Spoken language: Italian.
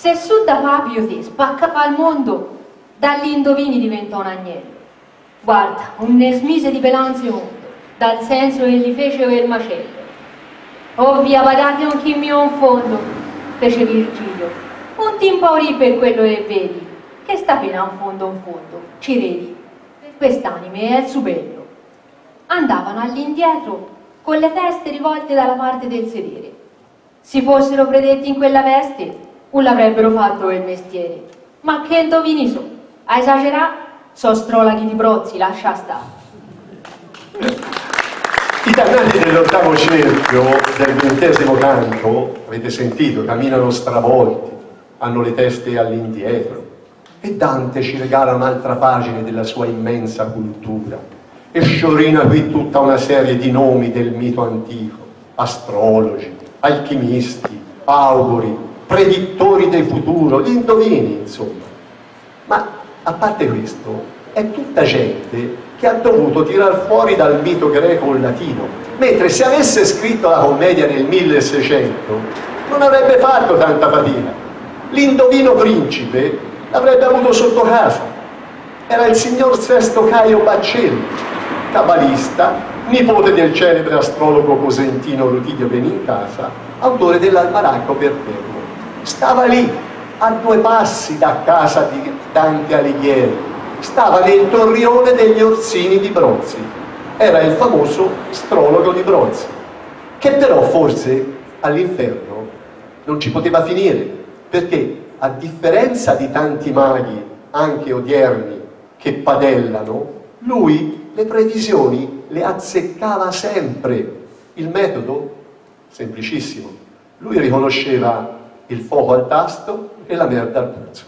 Se su da papio te spaccava il mondo, dagli indovini diventa un agnello. Guarda, un ne smise di pelanze mondo, dal senso che gli fece il macello. Oh via, badate un chi mio in fondo, fece Virgilio. Non ti impauri per quello che vedi, che sta pena in fondo, ci redi. Per quest'anime è il subello. Andavano all'indietro con le teste rivolte dalla parte del sedere. Si fossero predetti in quella veste, non l'avrebbero fatto il mestiere. Ma che indovini so? A esagerà, so strolaghi di brozzi, lascia stare. I dannati dell'ottavo cerchio del XX canto, avete sentito, camminano stravolti, hanno le teste all'indietro. E Dante ci regala un'altra pagina della sua immensa cultura e sciorina qui tutta una serie di nomi del mito antico: astrologi, alchimisti, auguri, predittori del futuro, gli indovini, insomma. Ma a parte questo, è tutta gente che ha dovuto tirar fuori dal mito greco o latino, mentre se avesse scritto la commedia nel 1600 non avrebbe fatto tanta fatica. L'indovino principe l'avrebbe avuto sotto casa. Era il signor Sesto Caio Baccelli, cabalista, nipote del celebre astrologo cosentino Rutilia Benincasa, autore dell'Almanacco Perpetuo. Stava lì, a 2 passi da casa di Dante Alighieri, stava nel torrione degli Orsini di Brozzi. Era il famoso astrologo di Brozzi, che però forse all'inferno non ci poteva finire, perché a differenza di tanti maghi, anche odierni, che padellano, lui le previsioni le azzeccava sempre. Il metodo? Semplicissimo. Lui riconosceva il fuoco al tasto e la merda al puzzo.